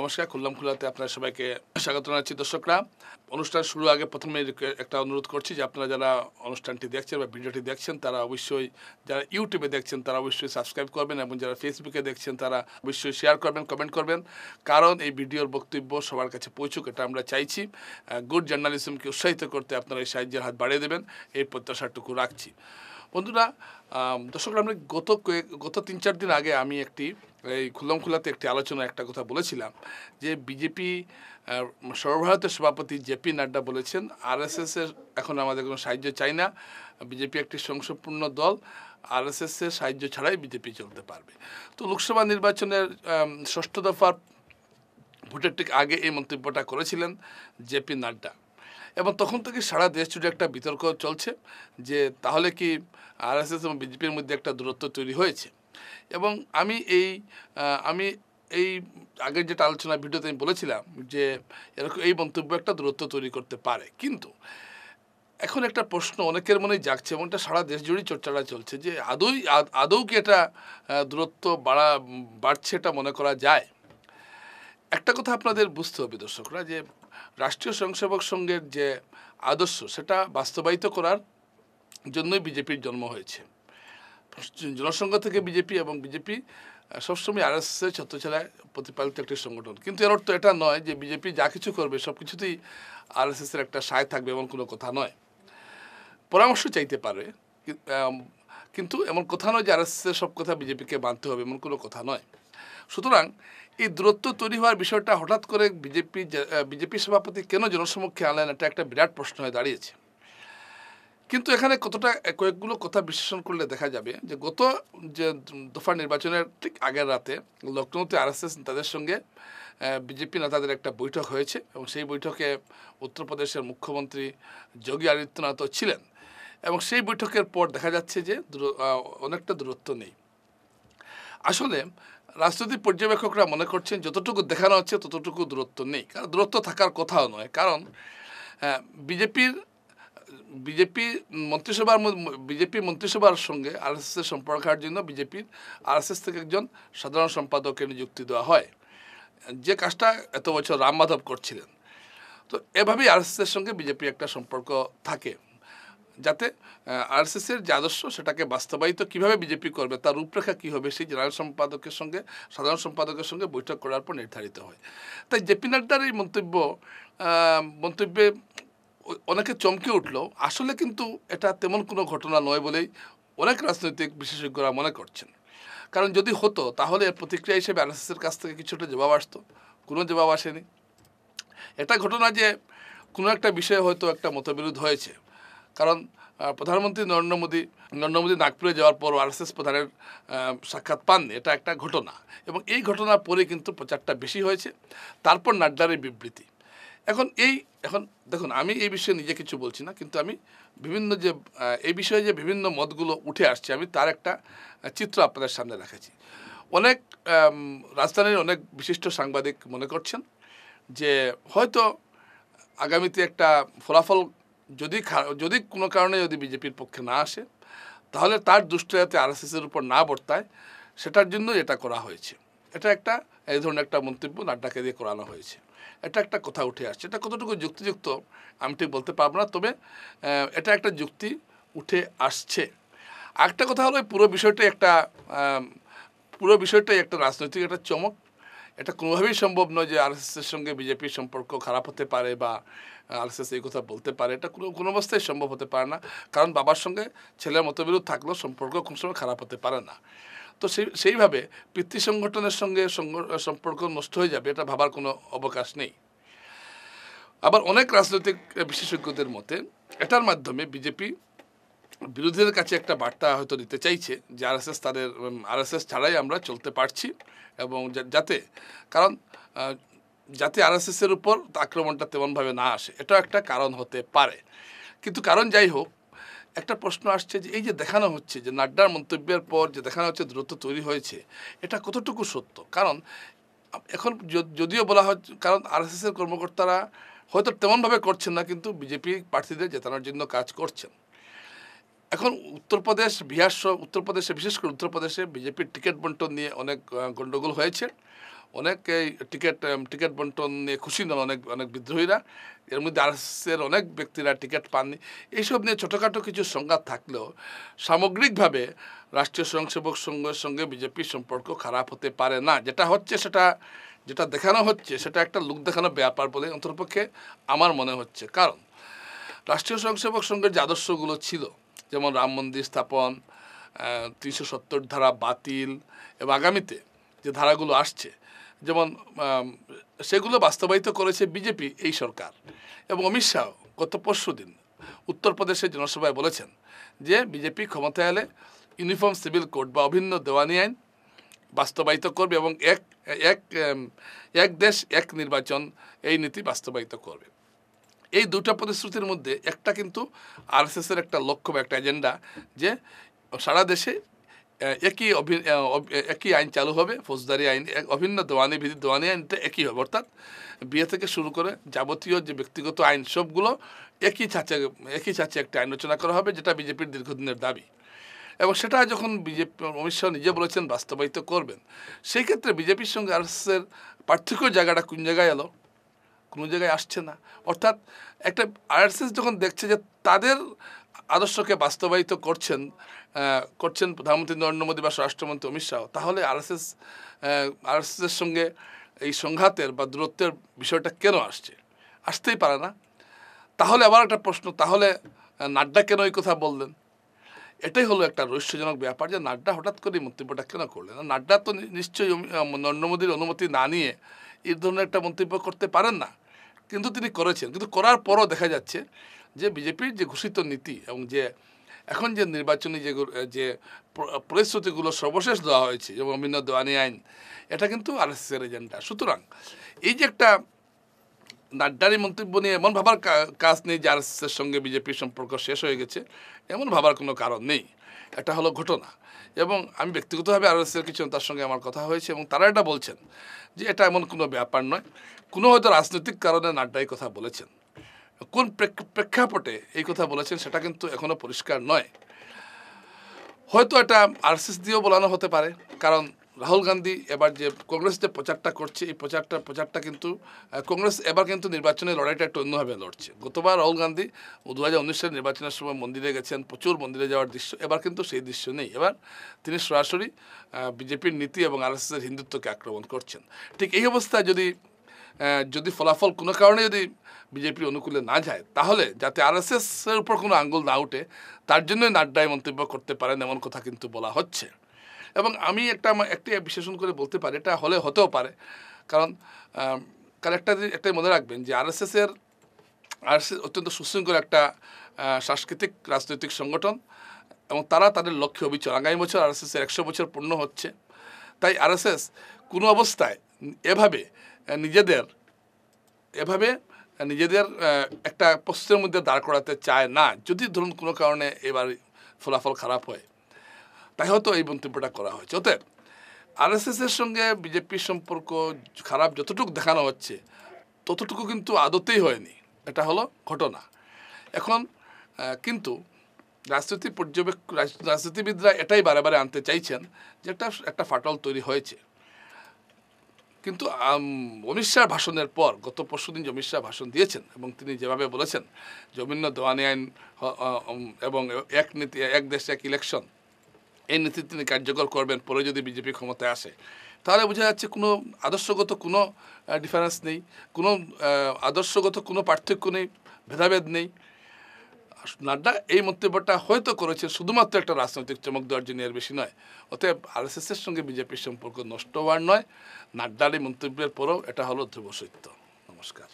নমস্কার, খুললাম খুলাতে আপনারা সবাইকে স্বাগত জানাচ্ছি। দর্শকরা, অনুষ্ঠান শুরুর আগে প্রথমে একটা অনুরোধ করছি যে আপনারা যারা অনুষ্ঠানটি দেখছেন বা ভিডিওটি দেখছেন তারা অবশ্যই, যারা ইউটিউবে দেখছেন তারা অবশ্যই সাবস্ক্রাইব করবেন এবং যারা ফেসবুকে দেখছেন তারা অবশ্যই শেয়ার করবেন, কমেন্ট করবেন, কারণ এই ভিডিওর বক্তব্য সবার কাছে পৌঁছুক, এটা আমরা চাইছি। গুড জার্নালিজমকে উৎসাহিত করতে আপনারা এই সাহায্যের হাত বাড়িয়ে দেবেন, এই প্রত্যাশাটুকু রাখছি। বন্ধুরা, দর্শকরা, আমরা গত 3-4 দিন আগে আমি এই খুললাম খুলাতে একটি আলোচনা একটা কথা বলেছিলাম যে বিজেপি সর্বভারতীয় সভাপতি জেপি নাড্ডা বলেছেন আরএসএসের এখন আমাদের কোনো সাহায্য চাই না, বিজেপি একটি সংসদপূর্ণ দল, আরএসএসের সাহায্য ছাড়াই বিজেপি চলতে পারবে। তো লোকসভা নির্বাচনের 6ষ্ঠ দফার ভোটের ঠিক আগে এই মন্তব্যটা করেছিলেন জেপি নাড্ডা এবং তখন থেকে সারা দেশ জুড়ে একটা বিতর্ক চলছে যে তাহলে কি আরএসএস এবং বিজেপির মধ্যে একটা দূরত্ব তৈরি হয়েছে। এবং আমি এই আগের যেটা আলোচনা ভিডিওতে আমি বলেছিলাম যে এরকম এই মন্তব্য একটা দূরত্ব তৈরি করতে পারে, কিন্তু এখন একটা প্রশ্ন অনেকের মনেই জাগছে এবং এটা সারা দেশ জুড়েই চর্চাটা চলছে যে আদৌ কি এটা দূরত্ব বাড়ছে এটা মনে করা যায়। একটা কথা আপনাদের বুঝতে হবে দর্শকরা, যে রাষ্ট্রীয় স্বয়ংসেবক সংঘের যে আদর্শ সেটা বাস্তবায়িত করার জন্যই বিজেপির জন্ম হয়েছে। জনসংঘ থেকে বিজেপি, এবং বিজেপি সবসময় আরএসএসের ছত্রছায়ায় প্রতিপালিত একটি সংগঠন, কিন্তু এর অর্থ এটা নয় যে বিজেপি যা কিছু করবে সব কিছুতেই আরএসএসের একটা সায় থাকবে, এমন কোনো কথা নয়। পরামর্শ চাইতে পারে, কিন্তু এমন কথা নয় যে আরএসএসের সব কথা বিজেপিকে মানতে হবে, এমন কোনো কথা নয়। সুতরাং এই দূরত্ব তৈরি হওয়ার বিষয়টা হঠাৎ করে বিজেপি সভাপতি কেন জনসমক্ষে আনলেন, এটা একটা বিরাট প্রশ্ন হয়ে দাঁড়িয়েছে। কিন্তু এখানে কয়েকগুলো কথা বিশ্লেষণ করলে দেখা যাবে যে গত যে দফা নির্বাচনের ঠিক আগের রাতে লখনৌতে আরএসএস নেতাদের সঙ্গে বিজেপি নেতাদের একটা বৈঠক হয়েছে এবং সেই বৈঠকে উত্তরপ্রদেশের মুখ্যমন্ত্রী যোগী আদিত্যনাথও ছিলেন এবং সেই বৈঠকের পর দেখা যাচ্ছে যে অনেকটা দূরত্ব নেই। আসলে রাজনৈতিক পর্যবেক্ষকরা মনে করছেন যতটুকু দেখানো হচ্ছে ততটুকু দূরত্ব নেই, কারণ দূরত্ব থাকার কথাও নয়, কারণ বিজেপি মন্ত্রিসভার সঙ্গে আরএসএসের সম্পর্ক রাখার জন্য আরএসএস থেকে একজন সাধারণ সম্পাদককে নিযুক্তি দেওয়া হয়, যে কাজটা এত বছর রাম মাধব করছিলেন। তো এভাবেই আরএসএসের সঙ্গে বিজেপি একটা সম্পর্ক থাকে, যাতে আরএসএসের যে আদর্শ সেটাকে বাস্তবায়িত কীভাবে বিজেপি করবে, তার রূপরেখা কী হবে, সেই সাধারণ সম্পাদকের সঙ্গে বৈঠক করার পর নির্ধারিত হয়। তাই জেপি নাড্ডার এই মন্তব্যে অনেকে চমকে উঠলো। আসলে কিন্তু এটা তেমন কোনো ঘটনা নয় বলেই অনেক রাজনৈতিক বিশেষজ্ঞরা মনে করছেন, কারণ যদি হতো তাহলে এর প্রতিক্রিয়া হিসেবে আরএসএসের কাছ থেকে কিছুটা জবাব আসতো, কোনো জবাব আসেনি। এটা ঘটনা যে কোনো একটা বিষয়ে হয়তো একটা মতবিরোধ হয়েছে, কারণ প্রধানমন্ত্রী নরেন্দ্র মোদী নাগপুরে যাওয়ার পর আরএসএস প্রধানের সাক্ষাৎ পাননি, এটা একটা ঘটনা, এবং এই ঘটনার পরে কিন্তু প্রচারটা বেশি হয়েছে। তারপর নাড্ডার এই বিবৃতি। এখন দেখুন, আমি এই বিষয়ে নিজে কিছু বলছি না, কিন্তু আমি এই বিষয়ে যে বিভিন্ন মতগুলো উঠে আসছে আমি তার একটা চিত্র আপনাদের সামনে রেখেছি। রাজধানীর অনেক বিশিষ্ট সাংবাদিক মনে করছেন যে হয়তো আগামীতে একটা ফলাফল যদি কোনো কারণে যদি বিজেপির পক্ষে না আসে, তাহলে তার দুষ্ট যাতে আরএসএসের উপর না বর্তায় সেটার জন্য এটা করা হয়েছে। এটা এই ধরনের একটা মন্তব্য নাড্ডাকে দিয়ে করানো হয়েছে, এটা একটা কথা উঠে আসছে। এটা কতটুকু যুক্তিযুক্ত আমি ঠিক বলতে পারবো না, তবে এটা একটা যুক্তি উঠে আসছে। আরেকটা কথা হলো পুরো বিষয়টাই একটা রাজনৈতিক একটা চমক। এটা কোনোভাবেই সম্ভব নয় যে আরএসএসের সঙ্গে বিজেপির সম্পর্ক খারাপ হতে পারে বা আরএসএস এই কথা বলতে পারে, এটা কোনো অবস্থায় সম্ভব হতে পারে না, কারণ বাবার সঙ্গে ছেলের মতবিরোধ থাকলেও সম্পর্ক কোনো সময় খারাপ হতে পারে না। তো সেইভাবে পিতৃ সংগঠনের সঙ্গে সম্পর্ক নষ্ট হয়ে যাবে এটা ভাবার কোনো অবকাশ নেই। আবার অনেক রাজনৈতিক বিশেষজ্ঞদের মতে এটার মাধ্যমে বিজেপি বিরোধীদের কাছে একটা বার্তা হয়তো দিতে চাইছে যে আরএসএস ছাড়াই আমরা চলতে পারছি, এবং যাতে আরএসএসের উপর আক্রমণটা তেমনভাবে না আসে, এটাও একটা কারণ হতে পারে। কিন্তু কারণ যাই হোক, একটা প্রশ্ন আসছে যে এই যে দেখানো হচ্ছে যে নাড্ডার মন্তব্যের পর যে দেখানো হচ্ছে দূরত্ব তৈরি হয়েছে, এটা কতটুকু সত্য। কারণ এখন যদিও বলা হয়, কারণ আরএসএসের কর্মকর্তারা হয়তো তেমনভাবে করছেন না, কিন্তু বিজেপি প্রার্থীদের জেতানোর জন্য কাজ করছেন। এখন উত্তরপ্রদেশে বিশেষ করে উত্তরপ্রদেশে বিজেপির টিকিট বন্টন নিয়ে অনেক গণ্ডগোল হয়েছে। অনেক এই টিকিট বন্টন নিয়ে খুশি নন অনেক অনেক বিদ্রোহীরা, এর মধ্যে আরএসএসের অনেক ব্যক্তিরা টিকিট পাননি। এইসব নিয়ে ছোটোখাটো কিছু সংঘাত থাকলেও সামগ্রিকভাবে রাষ্ট্রীয় স্বয়ংসেবক সংঘের সঙ্গে বিজেপির সম্পর্ক খারাপ হতে পারে না। যেটা হচ্ছে যেটা দেখানো হচ্ছে সেটা একটা লোক দেখানো ব্যাপার বলে অন্ততপক্ষে আমার মনে হচ্ছে। কারণ রাষ্ট্রীয় স্বয়ংসেবক সংঘের যে আদর্শগুলো ছিল, যেমন রাম মন্দির স্থাপন, 370 ধারা বাতিল এবং আগামীতে যে ধারাগুলো আসছে, যেমন সেগুলো বাস্তবায়িত করেছে বিজেপি এই সরকার। এবং অমিত শাহ গত পরশুদিন উত্তরপ্রদেশের জনসভায় বলেছেন যে বিজেপি ক্ষমতায় এলে ইউনিফর্ম সিভিল কোড বা অভিন্ন দেওয়ানি আইন বাস্তবায়িত করবে এবং এক দেশ এক নির্বাচন এই নীতি বাস্তবায়িত করবে। এই দুটো প্রতিশ্রুতির মধ্যে একটা কিন্তু আরএসএসের একটা লক্ষ্য বা একটা এজেন্ডা, যে সারা দেশে একই আইন চালু হবে, ফৌজদারি আইন, অভিন্ন দেওয়ানি বিধি দেওয়ানি আইনটা একই হবে, অর্থাৎ বিয়ে থেকে শুরু করে যাবতীয় যে ব্যক্তিগত আইন সবগুলো একই ছাঁচে একটা আইন রচনা করা হবে, যেটা বিজেপির দীর্ঘদিনের দাবি। এবং সেটা যখন অমিত শাহ নিজে বলেছেন বাস্তবায়িত করবেন, সেই ক্ষেত্রে বিজেপির সঙ্গে আরএসএসের পার্থক্য জায়গাটা কোন জায়গায় এলো? কোনো জায়গায় আসছে না। অর্থাৎ একটা আরএসএস যখন দেখছে যে তাদের আদর্শকে বাস্তবায়িত করছেন প্রধানমন্ত্রী নরেন্দ্র মোদী বা স্বরাষ্ট্রমন্ত্রী অমিত শাহ, তাহলে আরএসএসের সঙ্গে এই সংঘাতের বা দূরত্বের বিষয়টা কেন আসতেই পারে না। তাহলে আবার একটা প্রশ্ন, তাহলে নাড্ডা কেন এই কথা বললেন? এটাই হলো একটা রহস্যজনক ব্যাপার, যে নাড্ডা হঠাৎ করে মন্তব্যটা কেন করলেন? নাড্ডা তো নিশ্চয়ই নরেন্দ্র মোদীর অনুমতি না নিয়ে এই ধরনের একটা মন্তব্য করতে পারেন না, কিন্তু তিনি করেছেন। কিন্তু করার পরও দেখা যাচ্ছে যে বিজেপির যে ঘোষিত নীতি এবং যে এখন যে নির্বাচনী যে প্রতিশ্রুতিগুলো সর্বশেষ দেওয়া হয়েছে, যেমন অভিন্ন দেওয়ানি আইন, এটা কিন্তু আরএসএসের এজেন্ডা। সুতরাং এই যে একটা নাড্ডারি মন্তব্য নিয়ে এমন ভাবার কাজ নেই যে আরএসএসের সঙ্গে বিজেপির সম্পর্ক শেষ হয়ে গেছে, এমন ভাবার কোনো কারণ নেই। এটা হলো ঘটনা। এবং আমি ব্যক্তিগতভাবে আরএসএসের কিছু তার সঙ্গে আমার কথা হয়েছে এবং তারা এটা বলছেন যে এটা এমন কোনো ব্যাপার নয়, কোনো হয়তো রাজনৈতিক কারণে নাড্ডা এই কথা বলেছেন। কোন প্রেক্ষাপটে এই কথা বলেছেন সেটা কিন্তু এখনও পরিষ্কার নয়। হয়তো এটা আরএসএস দিয়েও বলানো হতে পারে, কারণ রাহুল গান্ধী এবার যে কংগ্রেস যে প্রচারটা করছে, এই প্রচারটা কিন্তু কংগ্রেস এবার কিন্তু নির্বাচনের লড়াইটা একটু অন্যভাবে লড়ছে। গতবার রাহুল গান্ধী 2019 সালের নির্বাচনের সময় মন্দিরে গেছেন, প্রচুর মন্দিরে যাওয়ার দৃশ্য, এবার কিন্তু সেই দৃশ্য নেই। এবার তিনি সরাসরি বিজেপির নীতি এবং আরএসএসের হিন্দুত্বকে আক্রমণ করছেন। ঠিক এই অবস্থায় যদি ফলাফল কোনো কারণে যদি বিজেপির অনুকূলে না যায়, তাহলে যাতে আরএসএসের উপর কোনো আঙ্গুল না উঠে তার জন্যই নাড্ডায় মন্তব্য করতে পারেন এমন কথা কিন্তু বলা হচ্ছে। এবং আমি একটি বিশ্লেষণ করে বলতে পারি, এটা হতেও পারে, কারণ একটাই মনে রাখবেন যে আরএসএস অত্যন্ত সুশৃঙ্খল একটা সাংস্কৃতিক রাজনৈতিক সংগঠন এবং তারা তাদের লক্ষ্যে অবিচল। আগামী বছর আরএসএসের 100 বছর পূর্ণ হচ্ছে। তাই আরএসএস কোনো অবস্থায় এভাবে নিজেদের একটা প্রশ্নের মধ্যে দাঁড় করাতে চায় না। যদি ধরুন কোনো কারণে এবার ফলাফল খারাপ হয়, তাই হয়তো এই মন্তব্যটা করা হয়েছে। অতএব আরএসএসের সঙ্গে বিজেপির সম্পর্ক খারাপ যতটুকু দেখানো হচ্ছে, ততটুকু কিন্তু আদতেই হয়নি। এটা হলো ঘটনা। এখন কিন্তু রাজনীতিবিদরা এটাই বারে বারে আনতে চাইছেন যে একটা ফাটল তৈরি হয়েছে। কিন্তু অমিত শাহ ভাষণের পর, গত পরশুদিন যে অমিত শাহ ভাষণ দিয়েছেন এবং তিনি যেভাবে বলেছেন যে অভিন্ন দেওয়ানি আইন এবং এক নীতি এক দেশ এক ইলেকশন, এই নীতি তিনি কার্যকর করবেন পরে যদি বিজেপি ক্ষমতায় আসে, তাহলে বোঝা যাচ্ছে কোনো আদর্শগত কোনো ডিফারেন্স নেই, কোনো আদর্শগত কোনো পার্থক্য নেই, ভেদাভেদ নেই। নাড্ডা এই মন্তব্যটা হয়তো করেছেন শুধুমাত্র একটা রাজনৈতিক চমক দেওয়ার জন্য, এর বেশি নয়। অতএব আরএসএসের সঙ্গে বিজেপির সম্পর্ক নষ্ট হওয়ার নয়, নাড্ডার এই মন্তব্যের পরেও এটা হলো ধ্রুব সত্য। নমস্কার।